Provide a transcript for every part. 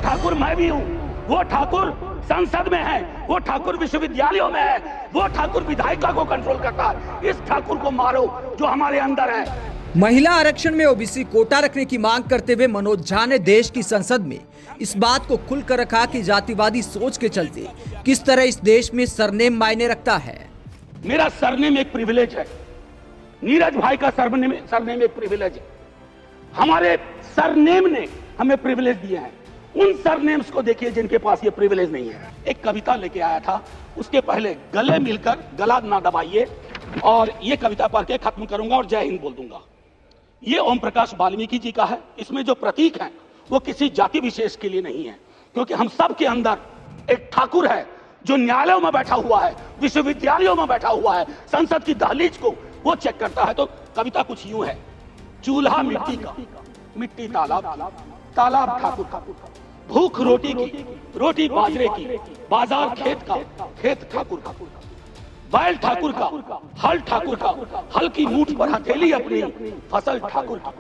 ठाकुर मैं भी हूँ, वो ठाकुर संसद में है, वो ठाकुर विश्वविद्यालयों में है, वो ठाकुर विधायिका को कंट्रोल करता है। इस ठाकुर को मारो जो हमारे अंदर है। महिला आरक्षण में ओबीसी कोटा रखने की मांग करते हुए मनोज झा ने देश की संसद में इस बात को खुलकर रखा कि जातिवादी सोच के चलते किस तरह इस देश में सरनेम मायने रखता है। मेरा सरनेम एक प्रिविलेज है, नीरज भाई का सरनेम एक प्रिविलेज है। हमारे सरनेम ने हमें प्रिविलेज दिए हैं। उन सरनेम्स को देखिए जिनके पास ये प्रिविलेज नहीं है। एक कविता लेके आया था, उसके पहले गले मिलकर गला ना दबाइए, और ये कविता पढ़ के खत्म करूंगा और जय हिंद बोल दूंगा। ये ओम प्रकाश वाल्मीकि जी का है। इसमें जो प्रतीक हैं वो किसी जाति विशेष के लिए नहीं है, क्योंकि हम सब के अंदर एक ठाकुर है जो न्यायालयों में बैठा हुआ है, विश्वविद्यालयों में बैठा हुआ है, संसद की दहलीज को वो चेक करता है। तो कविता कुछ यूं है, चूल्हा मिट्टी का, मिट्टी तालाब, तालाब ठाकुर का, भूख रोटी की, रोटी बाजरे की, बाजार खेत का, खेत ठाकुर का, बैल ठाकुर का, हल ठाकुर का, हल की मूठ पर हथेली अपनी, फसल ठाकुर का,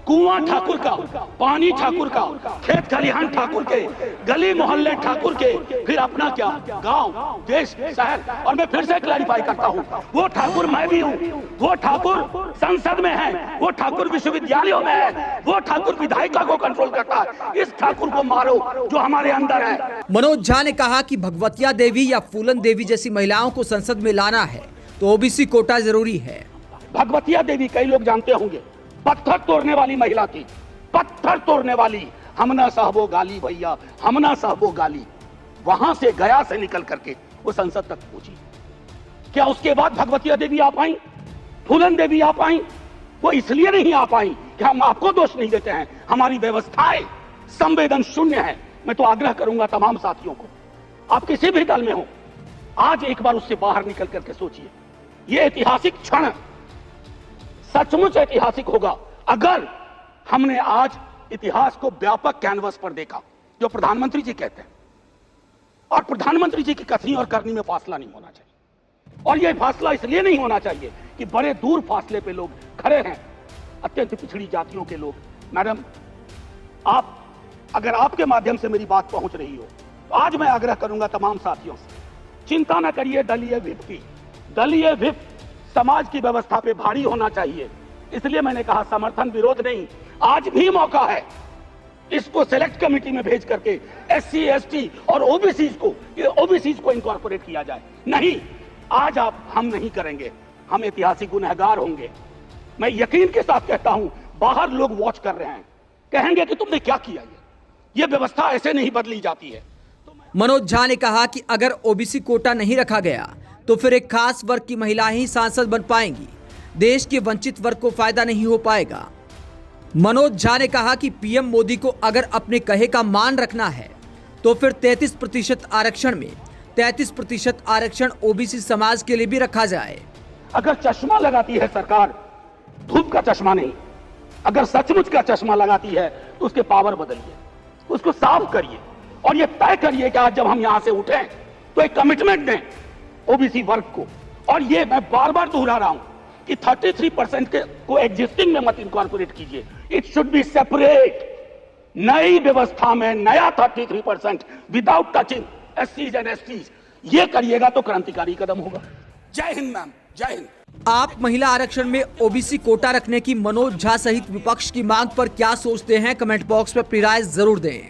कुआं ठाकुर का, पानी ठाकुर का, खेत खलिहान ठाकुर के, गली मोहल्ले ठाकुर के, फिर अपना क्या, गांव, देश, शहर। और मैं फिर से क्लैरिफाई करता हूं, वो ठाकुर मैं भी हूं, वो ठाकुर संसद में है, वो ठाकुर विश्वविद्यालयों में है, वो ठाकुर विधायिका को कंट्रोल करता है। इस ठाकुर को मारो जो हमारे अंदर है। मनोज झा ने कहा कि भगवतिया देवी या फूलन देवी जैसी महिलाओं को संसद में लाना है तो ओबीसी कोटा जरूरी है। भगवतिया देवी कई लोग जानते होंगे, पत्थर तोड़ने वाली महिला थी, पत्थर तोड़ने वाली। हम ना सहबो गाली भैया, हम ना सहबो गाली। वहां से गया से निकल करके वो संसद तक पहुंची। क्या उसके बाद भगवतिया देवी आ पाई, फूलन देवी आ पाई? वो इसलिए नहीं आ पाई कि हम आपको दोष नहीं देते हैं, हमारी व्यवस्थाएं संवेदन शून्य है। मैं तो आग्रह करूंगा तमाम साथियों को, आप किसी भी दल में हो, आज एक बार उससे बाहर निकल करके सोचिए। ये ऐतिहासिक क्षण सचमुच ऐतिहासिक होगा अगर हमने आज इतिहास को व्यापक कैनवस पर देखा, जो प्रधानमंत्री जी कहते हैं। और प्रधानमंत्री जी की कथनी और करनी में फासला नहीं होना चाहिए, और यह फासला इसलिए नहीं होना चाहिए कि बड़े दूर फासले पे लोग खड़े हैं, अत्यंत पिछड़ी जातियों के लोग। मैडम, आप अगर आपके माध्यम से मेरी बात पहुंच रही हो तो आज मैं आग्रह करूंगा तमाम साथियों से, चिंता न करिए दलीय व्हिप की। दलीय व्हिप समाज की व्यवस्था पे भारी होना चाहिए, इसलिए मैंने कहा समर्थन विरोध नहीं। आज भी मौका है इसको सेलेक्ट कमेटी में भेज करके एससी एसटी और ओबीसी को इनकॉर्पोरेट किया जाए। नहीं, आज हम नहीं करेंगे, हम ऐतिहासिक गुनहगार होंगे। मैं यकीन के साथ कहता हूं, बाहर लोग वॉच कर रहे हैं, कहेंगे कि तुमने क्या किया। ये व्यवस्था ऐसे नहीं बदली जाती है। मनोज झा ने कहा कि अगर ओबीसी कोटा नहीं रखा गया तो फिर एक खास वर्ग की महिलाएं ही सांसद बन पाएंगी, देश के वंचित वर्ग को फायदा नहीं हो पाएगा। मनोज झा ने कहा कि पीएम मोदी को अगर अपने कहे का मान रखना है तो फिर 33% आरक्षण में 33% आरक्षण ओबीसी समाज के लिए भी रखा जाए। अगर चश्मा लगाती है सरकार, धूप का चश्मा नहीं, अगर सचमुच का चश्मा लगाती है तो उसके पावर बदलिए, उसको साफ करिए, और ये तय करिए कि आज जब हम यहां से उठे तो एक कमिटमेंट दें ओबीसी वर्ग को। और ये मैं बार बार दोहरा रहा हूं कि 33% को एग्जिस्टिंग में मत इनकॉर्पोरेट कीजिए, इट शुड बी सेपरेट। नई व्यवस्था में नया 33% विदाउट टचिंग एससीज एंड एसटीज, ये करिएगा तो क्रांतिकारी कदम होगा। जय हिंद मैम, जय हिंद। आप महिला आरक्षण में ओबीसी कोटा रखने की मनोज झा सहित विपक्ष की मांग पर क्या सोचते हैं? कमेंट बॉक्स में अपनी राय जरूर दें।